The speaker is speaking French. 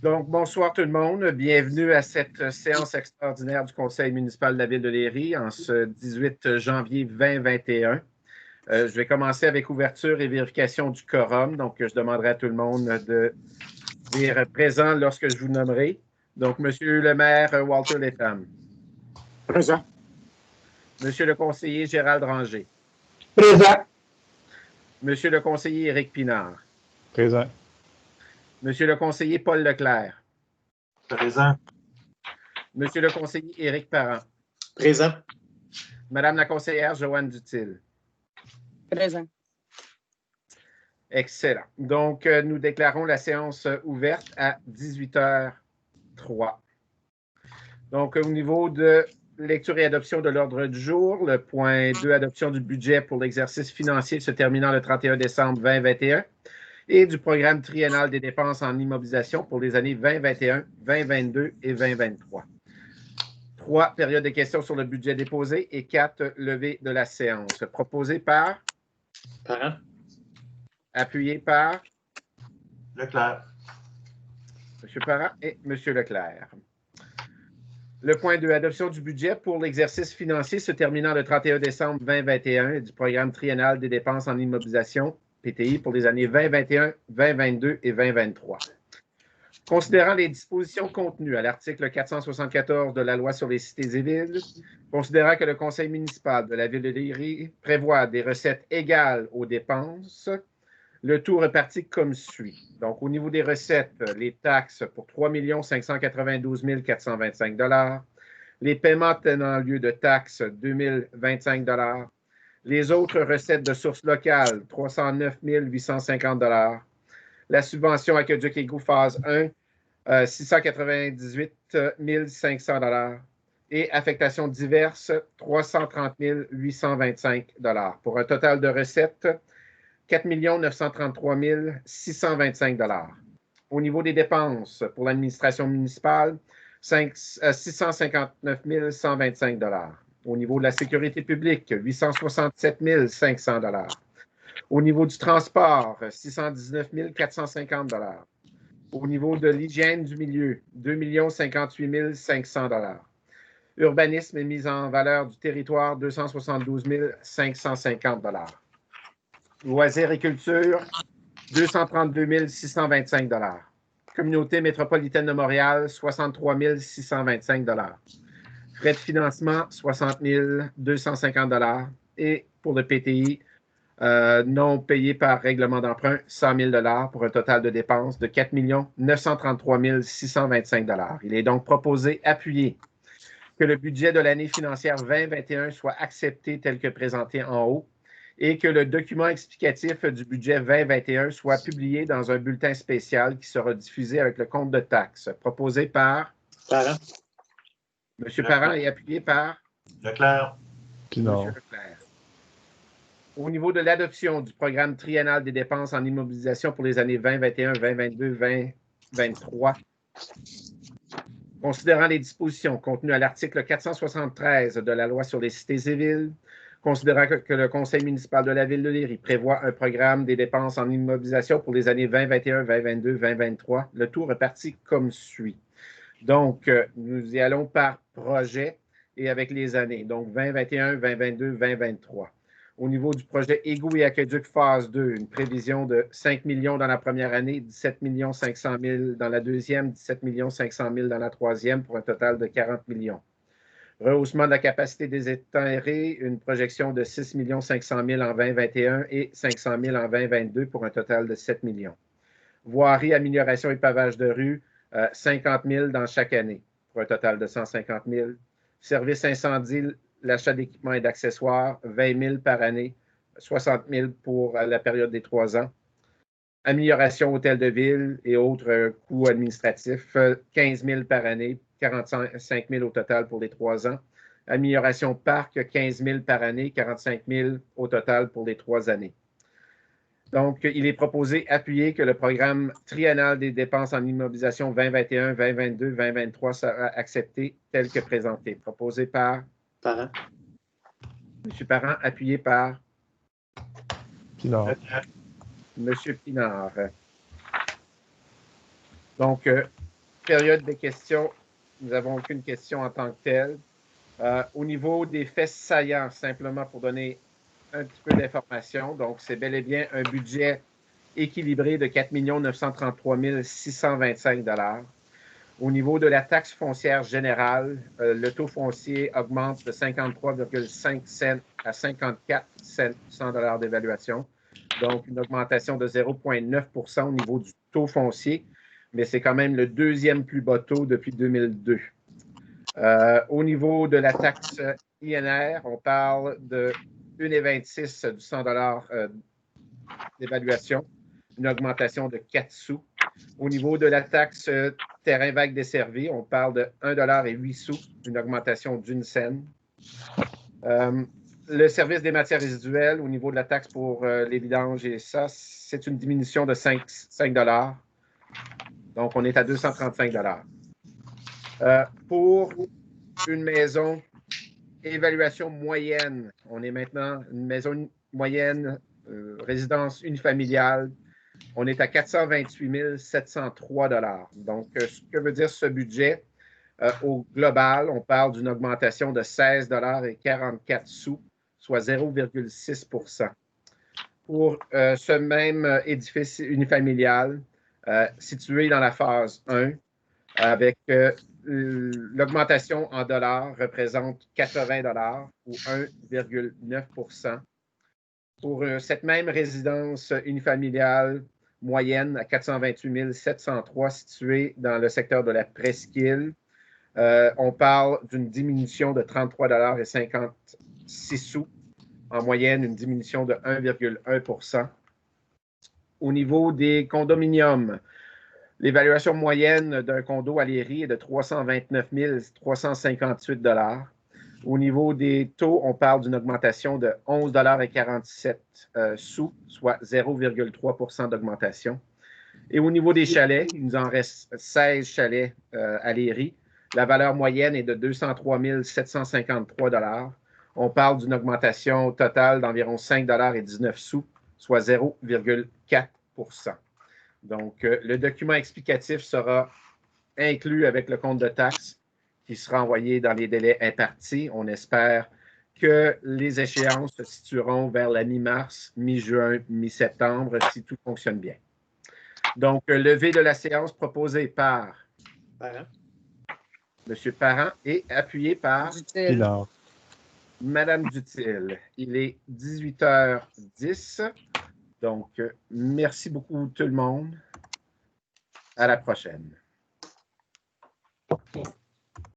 Donc, bonsoir tout le monde. Bienvenue à cette séance extraordinaire du Conseil municipal de la Ville de Léry en ce 18 janvier 2021. Je vais commencer avec ouverture et vérification du quorum. Donc, je demanderai à tout le monde de dire présent lorsque je vous nommerai. Donc, Monsieur le maire Walter Letham. Présent. Monsieur le conseiller Gérald Ranger. Présent. Monsieur le conseiller Éric Pinard. Présent. Monsieur le conseiller Paul Leclerc. Présent. Monsieur le conseiller Éric Parent. Présent. Madame la conseillère Joanne Dutil. Présent. Excellent. Donc, nous déclarons la séance ouverte à 18h03. Donc, au niveau de lecture et adoption de l'ordre du jour, le point 2, adoption du budget pour l'exercice financier se terminant le 31 décembre 2021 et du programme triennal des dépenses en immobilisation pour les années 2021, 2022 et 2023. 3 périodes de questions sur le budget déposé et 4 levées de la séance. Proposé par? Parent. Appuyé par? Leclerc. M. Parent et M. Leclerc. Le point 2, adoption du budget pour l'exercice financier se terminant le 31 décembre 2021 et du programme triennal des dépenses en immobilisation, PTI, pour les années 2021, 2022 et 2023. Considérant les dispositions contenues à l'article 474 de la Loi sur les cités et villes, considérant que le Conseil municipal de la Ville de Léry prévoit des recettes égales aux dépenses, le tout reparti comme suit. Donc, au niveau des recettes, les taxes pour 3 592 425 $, les paiements tenant lieu de taxes, 2 025 $, les autres recettes de sources locales, 309 850 $, la subvention aqueduc égout phase 1, 698 500 $ et affectations diverses, 330 825 $, pour un total de recettes, 4 933 625 $. Au niveau des dépenses pour l'administration municipale, 659 125 $. Au niveau de la sécurité publique, 867 500 $. Au niveau du transport, 619 450 $. Au niveau de l'hygiène du milieu, 2 058 500 $. Urbanisme et mise en valeur du territoire, 272 550 $. Loisirs et culture, 232 625 $. Communauté métropolitaine de Montréal, 63 625 $. Frais de financement, 60 250 $. Et pour le PTI, non payé par règlement d'emprunt, 100 000 $ pour un total de dépenses de 4 933 625 $. Il est donc proposé, appuyé, que le budget de l'année financière 2021 soit accepté tel que présenté en haut et que le document explicatif du budget 2021 soit publié dans un bulletin spécial qui sera diffusé avec le compte de taxes. Proposé par? Parent. M. Parent et appuyé par? Leclerc. Pinard. M. Leclerc. Au niveau de l'adoption du programme triennal des dépenses en immobilisation pour les années 2021, 2022, 2023, considérant les dispositions contenues à l'article 473 de la Loi sur les cités et villes, considérant que le Conseil municipal de la Ville de Léry prévoit un programme des dépenses en immobilisation pour les années 2021, 2022, 2023, le tout reparti comme suit. Donc, nous y allons par projet et avec les années. Donc, 2021, 2022, 2023. Au niveau du projet égout et aqueduc phase 2, une prévision de 5 millions dans la première année, 17 500 000 dans la deuxième, 17 500 000 dans la troisième, pour un total de 40 millions. Rehaussement de la capacité des étangs aérés, une projection de 6 500 000 en 2021 et 500 000 en 2022 pour un total de 7 millions. Voirie, amélioration et pavage de rue, 50 000 dans chaque année pour un total de 150 000. Service incendie, l'achat d'équipements et d'accessoires, 20 000 par année, 60 000 pour la période des 3 ans. Amélioration hôtel de ville et autres coûts administratifs, 15 000 par année, 45 000 au total pour les 3 ans. Amélioration parc, 15 000 par année, 45 000 au total pour les 3 années. Donc, il est proposé, appuyé, que le programme triennal des dépenses en immobilisation 2021, 2022, 2023 sera accepté tel que présenté. Proposé par? Parent. M. Parent, appuyé par? Pinard. M. Pinard. Donc, période des questions. Nous n'avons aucune question en tant que telle. Au niveau des faits saillants, simplement pour donner un petit peu d'informations, donc c'est bel et bien un budget équilibré de 4 933 625 $. Au niveau de la taxe foncière générale, le taux foncier augmente de 53,5 cents à 54 cents $100 d'évaluation. Donc, une augmentation de 0,9 % au niveau du taux foncier, mais c'est quand même le deuxième plus bas taux depuis 2002. Au niveau de la taxe INR, on parle de 1,26 du 100 $ d'évaluation, une augmentation de 4 sous. Au niveau de la taxe terrain vague desservi, on parle de 1,08 $, une augmentation d'une scène. Le service des matières résiduelles, au niveau de la taxe pour les vidanges et ça, c'est une diminution de 5 $. Donc, on est à 235 $. Pour une maison, évaluation moyenne, on est maintenant une maison moyenne, résidence unifamiliale, on est à 428 703 $. Donc, ce que veut dire ce budget, au global, on parle d'une augmentation de 16,44 $, soit 0,6 %. Pour ce même édifice unifamilial, situé dans la phase 1, avec l'augmentation en dollars représente 80 $ ou 1,9 %. Pour cette même résidence unifamiliale moyenne à 428 703 située dans le secteur de la Presqu'île, on parle d'une diminution de 33,56 $, en moyenne une diminution de 1,1 %. Au niveau des condominiums, l'évaluation moyenne d'un condo à Léry est de 329 358 $. Au niveau des taux, on parle d'une augmentation de 11,47 $, soit 0,3 % d'augmentation. Et au niveau des chalets, il nous en reste 16 chalets à Léry. La valeur moyenne est de 203 753 $. On parle d'une augmentation totale d'environ 5,19 $, soit 0,4 %. Donc, le document explicatif sera inclus avec le compte de taxe qui sera envoyé dans les délais impartis. On espère que les échéances se situeront vers la mi-mars, mi-juin, mi-septembre, si tout fonctionne bien. Donc, levée de la séance proposée par Parent. M. Parent et appuyé par Pilar. Mme Dutil. Il est 18h10. Donc, merci beaucoup tout le monde. À la prochaine.